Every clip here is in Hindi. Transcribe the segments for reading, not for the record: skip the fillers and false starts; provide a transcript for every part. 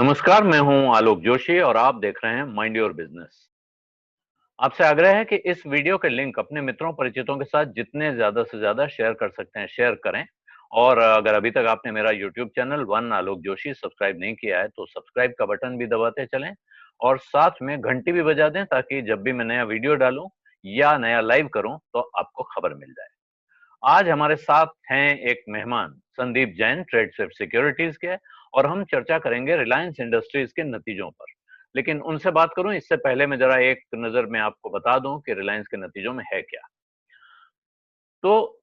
नमस्कार, मैं हूं आलोक जोशी और आप देख रहे हैं माइंड योर बिजनेस। आपसे आग्रह है कि इस वीडियो के लिंक अपने मित्रों परिचितों के साथ जितने ज्यादा से ज्यादा शेयर कर सकते हैं शेयर करें। और अगर अभी तक आपने मेरा यूट्यूब चैनल वन आलोक जोशी सब्सक्राइब नहीं किया है तो सब्सक्राइब का बटन भी दबाते चलें और साथ में घंटी भी बजा दें ताकि जब भी मैं नया वीडियो डालूं या नया लाइव करूं तो आपको खबर मिल जाए। आज हमारे साथ हैं एक मेहमान संदीप जैन, ट्रेडसेफ सिक्योरिटीज के, और हम चर्चा करेंगे रिलायंस इंडस्ट्रीज के नतीजों पर। लेकिन उनसे बात करूं इससे पहले मैं जरा एक नजर में आपको बता दूं कि रिलायंस के नतीजों में है क्या। तो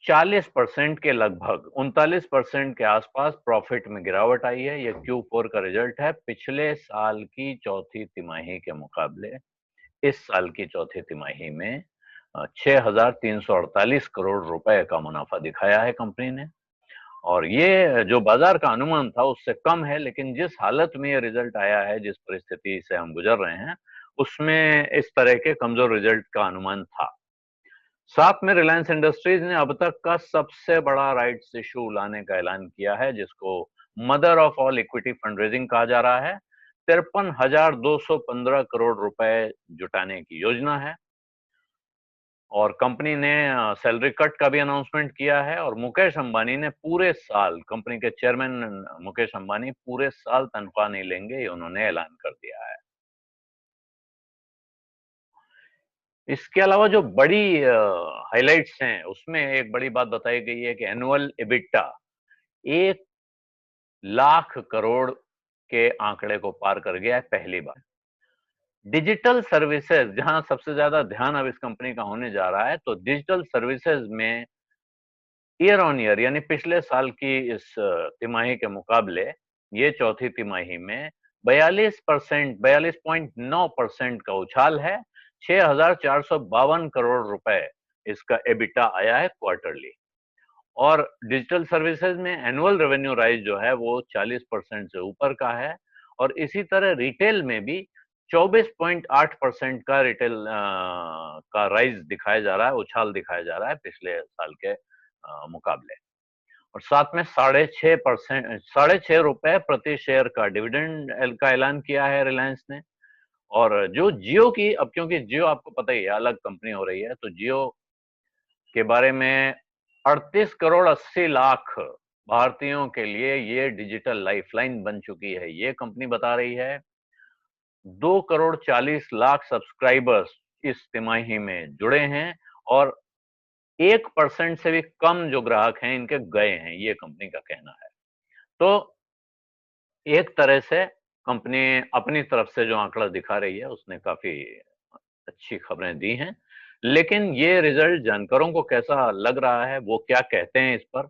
40% के लगभग 39% के आसपास प्रॉफिट में गिरावट आई है। यह Q4 का रिजल्ट है। पिछले साल की चौथी तिमाही के मुकाबले इस साल की चौथी तिमाही में 6,348 करोड़ रुपए का मुनाफा दिखाया है कंपनी ने। और ये जो बाजार का अनुमान था उससे कम है, लेकिन जिस हालत में ये रिजल्ट आया है, जिस परिस्थिति से हम गुजर रहे हैं, उसमें इस तरह के कमजोर रिजल्ट का अनुमान था। साथ में रिलायंस इंडस्ट्रीज ने अब तक का सबसे बड़ा राइट्स इशू लाने का ऐलान किया है, जिसको mother of all equity fund raising कहा जा रहा है। 53,215 करोड़ रुपए जुटाने की योजना है और कंपनी ने सैलरी कट का भी अनाउंसमेंट किया है। और मुकेश अंबानी ने पूरे साल, कंपनी के चेयरमैन मुकेश अंबानी पूरे साल तनख्वाह नहीं लेंगे, ये उन्होंने ऐलान कर दिया है। इसके अलावा जो बड़ी हाइलाइट्स हैं उसमें एक बड़ी बात बताई गई है कि एनुअल एबिटा 1 लाख करोड़ के आंकड़े को पार कर गया है पहली बार। डिजिटल सर्विसेज, जहां सबसे ज्यादा ध्यान अब इस कंपनी का होने जा रहा है, तो डिजिटल सर्विसेज में ईयर ऑन ईयर यानी पिछले साल की इस तिमाही के मुकाबले ये चौथी तिमाही में 42.9% का उछाल है। 6,452 करोड़ रुपए इसका एबिटा आया है क्वार्टरली। और डिजिटल सर्विसेज में एनुअल रेवेन्यू राइज जो है वो 40% से ऊपर का है। और इसी तरह रिटेल में भी 24.8% का रिटेल का राइज दिखाया जा रहा है, उछाल दिखाया जा रहा है पिछले साल के मुकाबले। और साथ में 6.5 रुपए प्रति शेयर का डिविडेंड का ऐलान किया है रिलायंस ने। और जो जियो की, अब क्योंकि जियो आपको पता ही है अलग कंपनी हो रही है, तो जियो के बारे में 38 करोड़ 80 लाख भारतीयों के लिए ये डिजिटल लाइफलाइन बन चुकी है, ये कंपनी बता रही है। 2 करोड़ 40 लाख सब्सक्राइबर्स इस तिमाही में जुड़े हैं और 1% से भी कम जो ग्राहक हैं इनके गए हैं, ये कंपनी का कहना है। तो एक तरह से कंपनी अपनी तरफ से जो आंकड़ा दिखा रही है उसने काफी अच्छी खबरें दी हैं। लेकिन ये रिजल्ट जानकारों को कैसा लग रहा है, वो क्या कहते हैं इस पर,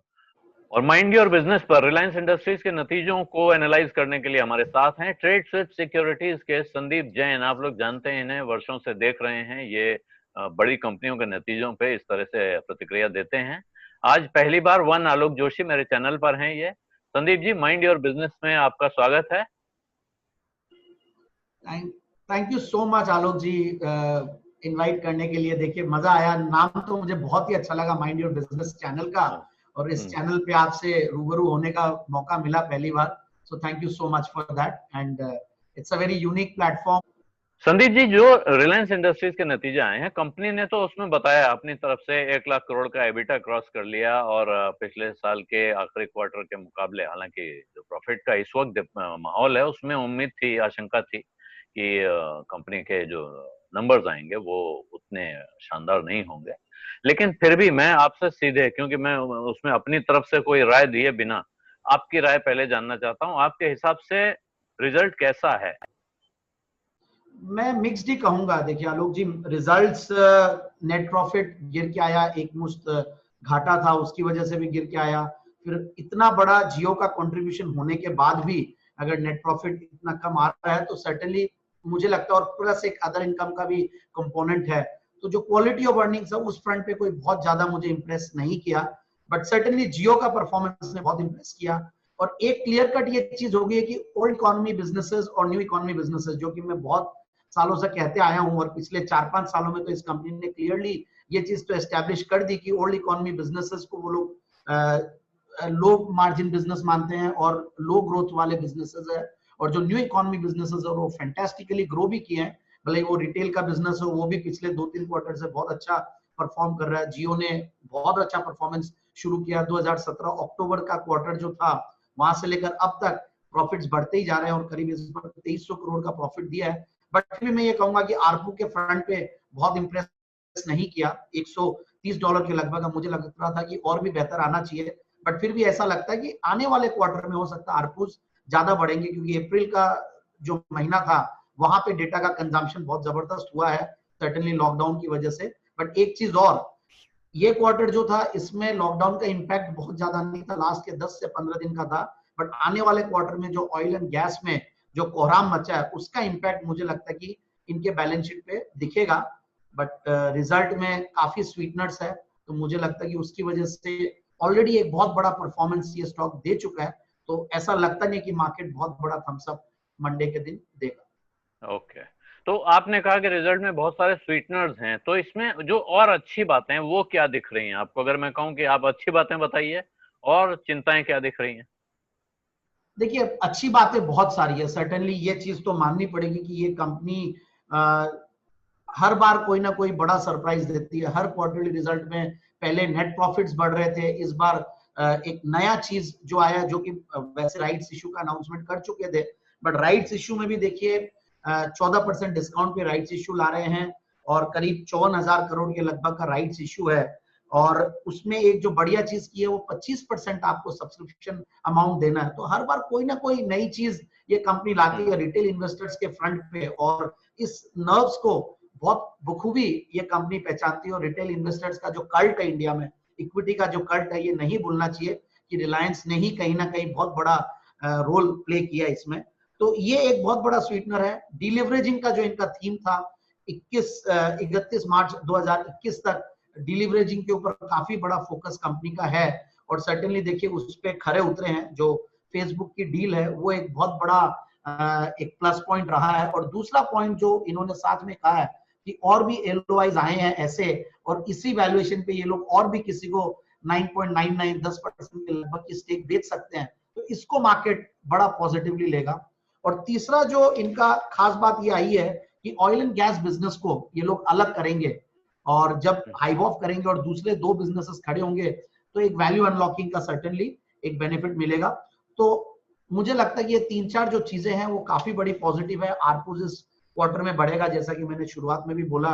और माइंड योर बिजनेस पर रिलायंस इंडस्ट्रीज के नतीजों को एनालाइज करने के लिए हमारे साथ हैं ट्रेडसेफ सिक्योरिटीज के संदीप जैन। आप लोग जानते हैं इन्हें, वर्षों से देख रहे हैं, ये बड़ी कंपनियों के नतीजों पे इस तरह से प्रतिक्रिया देते हैं। आज पहली बार वन आलोक जोशी मेरे चैनल पर हैं ये। Sandeep ji, mind your business में आपका स्वागत है। Thank you so much Alok ji, invite करने के लिए। देखिए मजा आया, नाम तो मुझे बहुत ही अच्छा लगा माइंड योर बिजनेस चैनल का, और इस चैनल पे आपसे रूबरू होने का मौका मिला पहली बार। So thank you so much for that and it's a very unique platform. Sandeep ji, जो रिलायंस इंडस्ट्रीज के नतीजे आए हैं, कंपनी ने तो उसमें बताया अपनी तरफ से 1 लाख करोड़ का एबिटा क्रॉस कर लिया और पिछले साल के आखिरी क्वार्टर के मुकाबले, हालांकि जो प्रॉफिट का इस वक्त माहौल है उसमें उम्मीद थी, आशंका थी कि कंपनी के जो नंबर्स आएंगे वो उतने शानदार नहीं होंगे। लेकिन फिर भी मैं आपसे सीधे, क्योंकि मैं उसमें अपनी तरफ से कोई राय दिए बिना आपकी राय पहले जानना चाहता हूं, आपके हिसाब से रिजल्ट कैसा है? मैं मिक्स्ड ही कहूंगा। देखिए आलोक जी, रिजल्ट्स, नेट प्रॉफिट गिर के आया, एक मुश्त घाटा था उसकी वजह से भी गिर के आया। फिर इतना बड़ा जियो का कंट्रीब्यूशन होने के बाद भी अगर नेट प्रॉफिट इतना कम आ रहा है तो सर्टेनली मुझे लगता है, और प्लस एक अदर इनकम का भी कंपोनेंट है, तो जो क्वालिटी ऑफ अर्निंग्स है उस फ्रंट पे कोई बहुत ज्यादा मुझे इंप्रेस नहीं किया। बट सर्टेनली जियो का परफॉर्मेंस ने बहुत इंप्रेस किया। और एक क्लियर कट ये चीज हो गई है कि ओल्ड इकोनॉमी बिजनेसेस और न्यू इकोनॉमी बिजनेसेस, जो कि मैं बहुत सालों से कहते आया हूं, और पिछले 4-5 सालों में तो इस कंपनी ने क्लियरली ये चीज तो एस्टेब्लिश कर दी कि ओल्ड इकोनॉमी बिजनेसेस को वो लोग लो मार्जिन बिजनेस मानते हैं और लो ग्रोथ वाले बिजनेसेस है, और जो न्यू इकोनॉमी बिजनेसेस है वो फैंटास्टिकली ग्रो भी किए हैं, भले वो रिटेल का बिजनेस हो वो भी पिछले 2-3 क्वार्टर से बहुत अच्छा परफॉर्म कर रहा है। जियो ने बहुत अच्छा परफॉर्मेंस शुरू किया, 2017 अक्टूबर का क्वार्टर जो था वहां से लेकर अब तक प्रॉफिट्स बढ़ते ही जा रहे हैं और करीब इस बार 2300 करोड़ का प्रॉफिट दिया है। बट फिर मैं ये कहूंगा कि आरपू के फ्रंट पे बहुत इंप्रेस नहीं किया, $130 के लगभग, मुझे लग रहा था कि और भी बेहतर आना चाहिए। बट फिर भी ऐसा लगता है कि आने वाले क्वार्टर में हो सकता है आरपूस ज्यादा बढ़ेंगे, क्योंकि अप्रैल का जो महीना था वहां पे डेटा का कंजम्पशन बहुत जबरदस्त हुआ है, सर्टेनली लॉकडाउन की वजह से। बट एक चीज और, ये क्वार्टर जो था इसमें लॉकडाउन का इंपैक्ट बहुत ज्यादा नहीं था, लास्ट के 10 से 15 दिन का था। बट आने वाले क्वार्टर में जो ऑयल एंड गैस में जो कोहराम मचा है उसका इंपैक्ट मुझे लगता है कि इनके बैलेंस शीट पे दिखेगा। बट रिजल्ट में काफी स्वीटनर्स है, तो मुझे लगता है कि उसकी वजह से ऑलरेडी एक बहुत बड़ा परफॉर्मेंस ये स्टॉक दे चुका है, तो ऐसा लगता नहीं कि मार्केट बहुत बड़ा थम्स अप मंडे के दिन देगा। ओके, तो आपने कहा कि रिजल्ट में बहुत सारे स्वीटनर्स हैं, तो इसमें जो और अच्छी बातें हैं वो क्या दिख रही हैं आपको? अगर मैं कहूं कि आप अच्छी बातें बताइए और चिंताएं क्या दिख रही हैं? देखिए अच्छी बातें बहुत सारी है, सर्टेनली ये चीज तो माननी पड़ेगी कि ये कंपनी हर बार कोई ना कोई बड़ा सरप्राइज देती है। हर क्वार्टरली रिजल्ट में पहले नेट प्रॉफिट्स बढ़ रहे थे, इस बार एक नया चीज जो आया, जो कि वैसे राइट्स इशू का अनाउंसमेंट कर चुके थे, बट राइट्स इशू में भी देखिए 14% डिस्काउंट पे राइट्स इशू ला रहे हैं और करीब 54,000 करोड़ के लगभग का राइट्स इशू है। और उसमें एक जो बढ़िया चीज की है वो 25% आपको सब्सक्रिप्शन अमाउंट देना है। तो हर बार कोई ना कोई नई चीज ये कंपनी लाती है रिटेल इन्वेस्टर्स के फ्रंट पे, और इस नर्व्स को बहुत बखूबी ये कंपनी पहचानती है। और रिटेल इन्वेस्टर्स का जो कल्ट है इंडिया में, इक्विटी का जो कल्ट है, ये नहीं भूलना चाहिए कि रिलायंस ने ही कहीं ना कहीं बहुत बड़ा रोल प्ले किया इसमें। तो ये एक बहुत बड़ा स्वीटनर है। डिलीवरेजिंग का जो इनका थीम था 31 मार्च 2021 तक, डिलीवरेजिंग के ऊपर काफी बड़ा फोकस कंपनी का है, और सर्टेनली देखिए उस पर खरे उतरे हैं। जो फेसबुक की डील है वो एक बहुत बड़ा एक प्लस पॉइंट रहा है। और दूसरा पॉइंट जो इन्होंने साथ में कहा है कि और भी एलओआईज आए हैं ऐसे, और इसी वैल्यूएशन पे ये लोग और भी किसी को 9.99 10% के लगभग की स्टेक बेच सकते हैं, तो इसको मार्केट बड़ा पॉजिटिवली लेगा। और तीसरा जो इनका खास बात ये आई है कि ऑयल एंड गैस बिजनेस को ये लोग अलग करेंगे, और जब हाइव ऑफ करेंगे और दूसरे दो बिजनेसेस खड़े होंगे तो एक वैल्यू अनलॉकिंग का सर्टेनली एक बेनिफिट मिलेगा। तो मुझे लगता है कि ये 3-4 जो चीजें हैं वो काफी बड़ी पॉजिटिव है। आरपूस इस क्वार्टर में बढ़ेगा जैसा कि मैंने शुरुआत में भी बोला,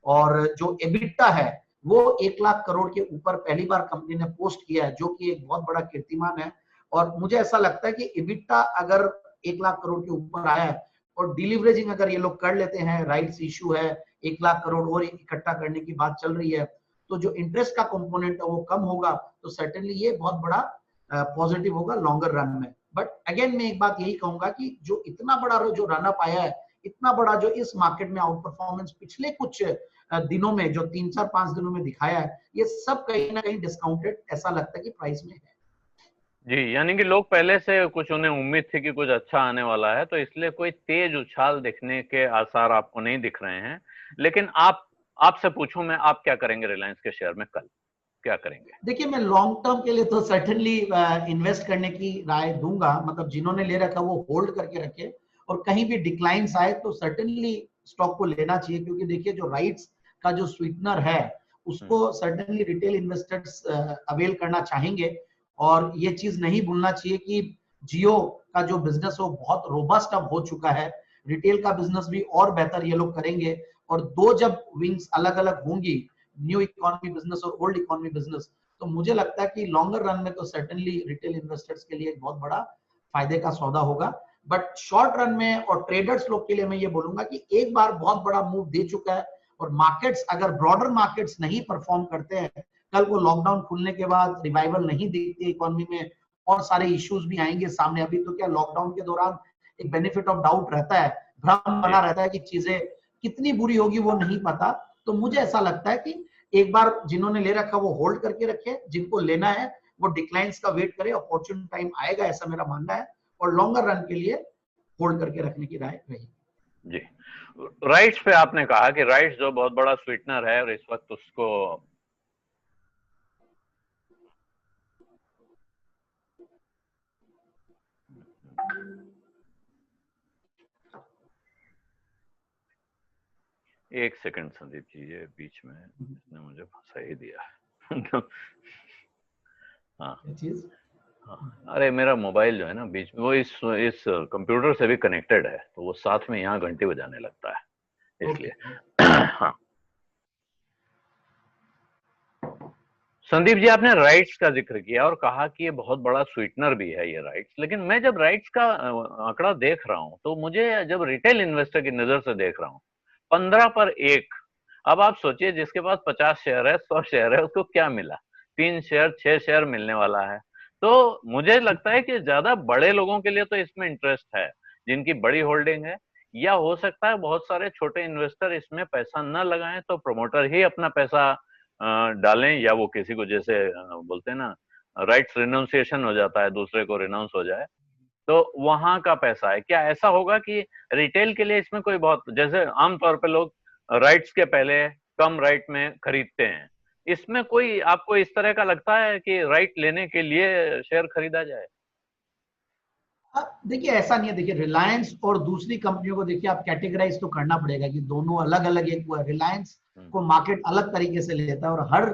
और जो एबिटा है वो 1 लाख करोड़ के ऊपर पहली बार कंपनी ने पोस्ट किया है, जो कि एक बहुत बड़ा कीर्तिमान है। और मुझे ऐसा लगता है कि एबिटा अगर 1 लाख करोड़ के ऊपर आया है और डिलीवरेजिंग अगर ये लोग कर लेते हैं, राइट्स इशू है, 1 लाख करोड़ और इकट्ठा करने की बात चल रही है, तो जो इंटरेस्ट का कंपोनेंट है वो कम होगा, तो सर्टेनली ये बहुत बड़ा पॉजिटिव होगा लॉन्गर रन में। बट अगेन मैं एक बात यही कहूंगा कि जो इतना बड़ा जो रन अप आया है, इतना बड़ा जो इस मार्केट में आउट परफॉर्मेंस पिछले कुछ दिनों में जो 3-4-5 दिनों में दिखाया है, ये सब कहीं ना कहीं डिस्काउंटेड ऐसा लगता है कि प्राइस में है। जी, यानी कि लोग पहले से कुछ उन्हें उम्मीद थी कि कुछ अच्छा आने वाला है, तो इसलिए कोई तेज उछाल दिखने के आसार आपको नहीं दिख रहे हैं। लेकिन आपसे पूछूं मैं, आप क्या करेंगे रिलायंस के शेयर में कल? क्या करेंगे? देखिए मैं लॉन्ग टर्म के लिए तो सर्टेनली इन्वेस्ट करने की राय दूंगा, मतलब जिन्होंने ले रखा वो होल्ड करके रखे, और कहीं भी डिक्लाइंस आए तो सर्टेनली स्टॉक को लेना चाहिए, क्योंकि देखिए जो राइट्स का जो स्वीटनर है उसको सर्टेनली रिटेल इन्वेस्टर्स अवेल करना चाहेंगे। और ये चीज नहीं भूलना चाहिए कि जियो का जो बिजनेस हो बहुत रोबस्ट अब हो चुका है, रिटेल का बिजनेस भी और बेहतर ये लोग करेंगे, और दो जब विंग्स अलग अलग होंगी, न्यू इकोनॉमी बिजनेस और ओल्ड इकोनॉमी बिजनेस, तो मुझे लगता है कि लॉन्गर रन में तो सर्टेनली रिटेल इन्वेस्टर्स के लिए एक बहुत बड़ा फायदे का सौदा होगा। बट शॉर्ट रन में और ट्रेडर्स लोग के लिए मैं ये बोलूंगा कि एक बार बहुत बड़ा मूव दे चुका है, और मार्केट्स अगर ब्रॉडर मार्केट्स नहीं परफॉर्म करते हैं, कल को लॉकडाउन खुलने के बाद रिवाइवल नहीं दिखती इकोनॉमी में, और सारे इश्यूज भी आएंगे सामने। अभी तो क्या लॉकडाउन के दौरान एक बेनिफिट ऑफ डाउट रहता है, भ्रम बना रहता है कि चीजें कितनी बुरी होगी वो नहीं पता। तो मुझे ऐसा लगता है कि एक बार जिन्होंने ले रखा वो होल्ड करके रखे, जिनको लेना है वो डिक्लाइंस का वेट करे, अपॉर्चुनिटी टाइम आएगा ऐसा मेरा मानना है, और लॉन्गर रन के लिए होल्ड करके रखने की राय रही। जी, राइट्स पे आपने कहा कि राइट्स जो बहुत बड़ा स्वीटनर है और इस वक्त उसको एक सेकंड संदीप जी, ये बीच में इसने मुझे फंसा ही दिया। हाँ चीज। हाँ, अरे मेरा मोबाइल जो है ना बीच में, वो इस कंप्यूटर से भी कनेक्टेड है, तो वो साथ में यहाँ घंटी बजाने लगता है, ओके। इसलिए। हाँ संदीप जी, आपने राइट्स का जिक्र किया और कहा कि ये बहुत बड़ा स्वीटनर भी है ये राइट्स, लेकिन मैं जब राइट्स का आंकड़ा देख रहा हूं, तो मुझे जब रिटेल इन्वेस्टर की नजर से देख रहा हूं, 15 पर 1। अब आप सोचिए, जिसके पास 50 शेयर है, 100 शेयर है, उसको क्या मिला? 3 शेयर, 6 शेयर मिलने वाला है। तो मुझे लगता है कि ज्यादा बड़े लोगों के लिए तो इसमें इंटरेस्ट है, जिनकी बड़ी होल्डिंग है, या हो सकता है बहुत सारे छोटे इन्वेस्टर इसमें पैसा न लगाएं, तो प्रमोटर ही अपना पैसा डालें, या वो किसी को, जैसे बोलते हैं ना, राइट्स रिनाउंसिएशन हो जाता है, दूसरे को रिनाउंस हो जाए, तो वहां का पैसा है। क्या ऐसा होगा कि रिटेल के लिए इसमें कोई बहुत, जैसे आमतौर पे लोग राइट्स के पहले कम राइट में खरीदते हैं, इसमें कोई आपको इस तरह का लगता है कि राइट लेने के लिए शेयर खरीदा जाए? देखिए ऐसा नहीं है, देखिए रिलायंस और दूसरी कंपनियों को देखिए आप कैटेगराइज तो करना पड़ेगा कि दोनों अलग अलग, एक रिलायंस को मार्केट अलग तरीके से लेता है, और हर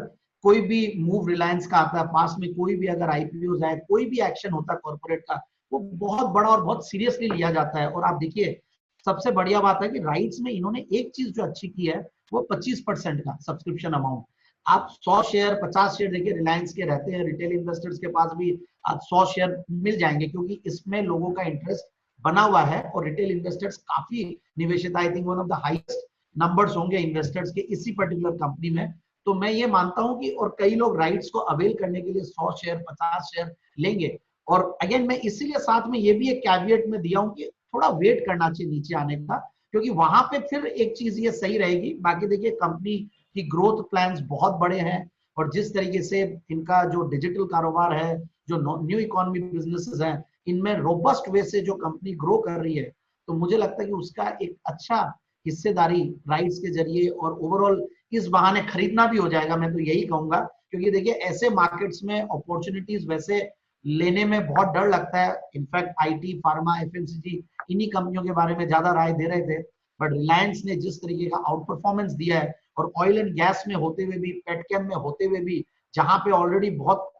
कोई भी मूव रिलायंस का आता है, पास में कोई भी अगर आईपीओ जाए, कोई भी एक्शन होता है कॉर्पोरेट का, वो बहुत बड़ा और बहुत सीरियसली लिया जाता है। और आप देखिए सबसे बढ़िया बात है कि राइट्स में इन्होंने एक चीज जो अच्छी की है, वो 25% का सब्सक्रिप्शन अमाउंट। आप 100 शेयर, 50 शेयर देखिए रिलायंस के रहते हैं, रिटेल इन्वेस्टर्स के पास भी आप 100 शेयर मिल जाएंगे, क्योंकि इसमें लोगों का इंटरेस्ट बना हुआ है और रिटेल इन्वेस्टर्स काफी निवेशित, I think one of the highest numbers होंगे इन्वेस्टर्स के इसी पर्टिकुलर कंपनी में। तो मैं ये मानता हूं कि, और कई लोग राइट्स को अवेल करने के लिए 100 शेयर, 50 शेयर लेंगे। और अगेन मैं इसीलिए साथ में ये भी एक कैविएट में दिया हूं कि थोड़ा वेट करना चाहिए नीचे आने का, क्योंकि वहां पे फिर एक चीज ये सही रहेगी। बाकी देखिए कंपनी की ग्रोथ प्लान्स बहुत बड़े हैं, और जिस तरीके से इनका जो डिजिटल कारोबार है, जो न्यू इकोनॉमी बिजनेसेस हैं, इनमें रोबस्ट वे से जो कंपनी ग्रो कर रही है, तो मुझे लगता है कि उसका एक अच्छा हिस्सेदारी राइट्स के जरिए और ओवरऑल इस बहाने खरीदना भी हो जाएगा। मैं तो यही कहूंगा, क्योंकि देखिए ऐसे मार्केट्स में अपॉर्चुनिटीज वैसे लेने में बहुत डर लगता है। इनफैक्ट आईटी, फार्मा, एफएमसीजी, इन्हीं कंपनियों के बारे में ज्यादा राय दे रहे थे, बट रिलायंस ने जिस तरीके का आउट परफॉर्मेंस दिया है, और ऑयल एंड गैस में होते हुए भी, पेटकेम में होते हुए भी, जहां पे ऑलरेडी बहुत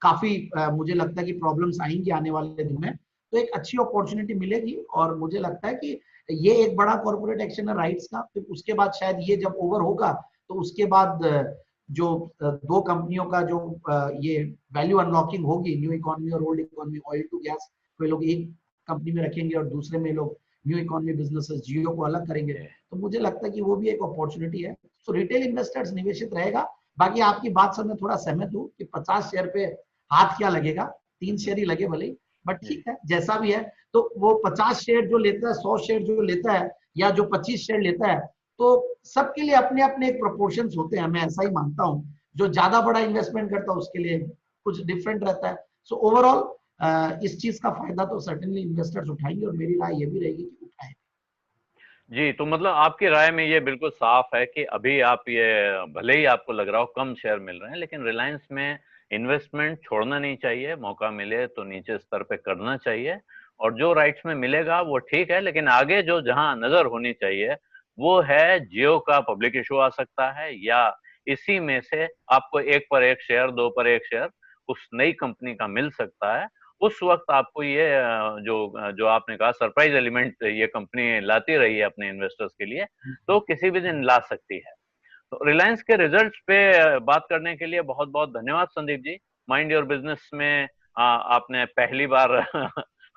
काफी मुझे लगता है कि प्रॉब्लम्स आएंगी आने वाले दिन में, तो एक अच्छी अपॉर्चुनिटी मिलेगी। और मुझे लगता है कि ये एक बड़ा कॉर्पोरेट एक्शन है राइट्स का। फिर उसके बाद शायद ये जब ओवर होगा, तो उसके बाद जो दो कंपनियों का जो ये वैल्यू अनलॉकिंग होगी, न्यू इकोनॉमी और old economy, oil to gas कोई लोग एक कंपनी में रखेंगे और दूसरे में लोग न्यू इकोनॉमी बिजनेसेस, जियो को अलग करेंगे, तो मुझे लगता है कि वो भी एक अपॉर्चुनिटी है। तो रिटेल इन्वेस्टर्स निवेशित रहेगा। बाकी आपकी बात से मैं थोड़ा सहमत हूँ कि 50 शेयर पे हाथ क्या लगेगा, 3 शेयर ही लगे भले ही, बट ठीक है जैसा भी है। तो वो 50 शेयर जो लेता है, 100 शेयर जो लेता है, या जो 25 शेयर लेता है, तो सबके लिए अपने अपने एक प्रोपोर्शन होते हैं, मैं ऐसा ही मानता हूँ। जो ज्यादा बड़ा इन्वेस्टमेंट करता है उसके लिए कुछ डिफरेंट रहता है। सो ओवरऑल इस चीज का फायदा तो सर्टेनली इन्वेस्टर्स उठाएंगे, और मेरी राय ये भी रहेगी कि उठाएं। जी, तो मतलब आपकी राय में ये बिल्कुल साफ है कि अभी आप ये, भले ही आपको लग रहा हो कम शेयर मिल रहे हैं, लेकिन रिलायंस में इन्वेस्टमेंट छोड़ना नहीं चाहिए, मौका मिले तो नीचे स्तर पे करना चाहिए। और जो राइट्स में मिलेगा वो ठीक है, लेकिन आगे जो जहां नजर होनी चाहिए वो है जियो का पब्लिक इशू आ सकता है, या इसी में से आपको 1 पर 1 शेयर, 2 पर 1 शेयर उस नई कंपनी का मिल सकता है। उस वक्त आपको ये जो जो आपने कहा सरप्राइज एलिमेंट ये कंपनी लाती रही है अपने इन्वेस्टर्स के लिए, तो किसी भी दिन ला सकती है। तो रिलायंस के रिजल्ट्स पे बात करने के लिए बहुत बहुत धन्यवाद Sandeep ji. Mind your business में आपने पहली बार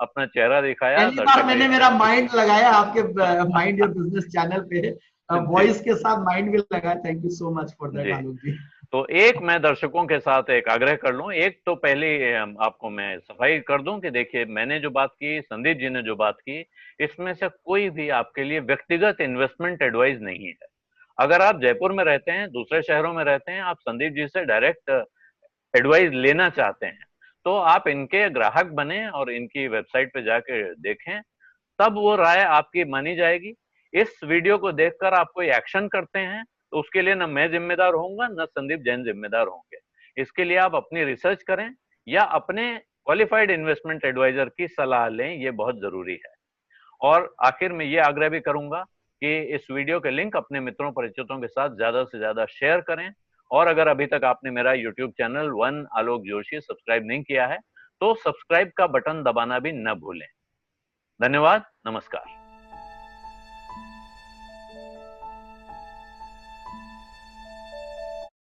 अपना चेहरा दिखाया पहली बार दर्शक मैंने जी। मेरा माइंड लगाया आपके माइंड योर बिजनेस चैनल पे, जी वॉइस के साथ माइंड भी लगाया। Thank you so much for that जी। आलोक जी। तो एक मैं दर्शकों के साथ एक आग्रह कर लूं, एक तो पहले आपको मैं सफाई कर दूं कि देखिए, मैंने जो बात की, संदीप जी ने जो बात की, इसमें से कोई भी आपके लिए व्यक्तिगत इन्वेस्टमेंट एडवाइस नहीं है। अगर आप जयपुर में रहते हैं, दूसरे शहरों में रहते हैं, आप संदीप जी से डायरेक्ट एडवाइस लेना चाहते हैं, तो आप इनके ग्राहक बने और इनकी वेबसाइट पे जाके देखें, तब वो राय आपकी मानी जाएगी। इस वीडियो को देखकर आप कोई एक्शन करते हैं, तो उसके लिए न मैं जिम्मेदार होऊंगा, न संदीप जैन जिम्मेदार होंगे। इसके लिए आप अपनी रिसर्च करें, या अपने क्वालिफाइड इन्वेस्टमेंट एडवाइजर की सलाह लें, ये बहुत जरूरी है। और आखिर में ये आग्रह भी करूंगा कि इस वीडियो के लिंक अपने मित्रों परिचितों के साथ ज्यादा से ज्यादा शेयर करें। और अगर अभी तक आपने मेरा यूट्यूब चैनल वन आलोक जोशी सब्सक्राइब नहीं किया है तो सब्सक्राइब का बटन दबाना भी न भूलें। धन्यवाद, नमस्कार।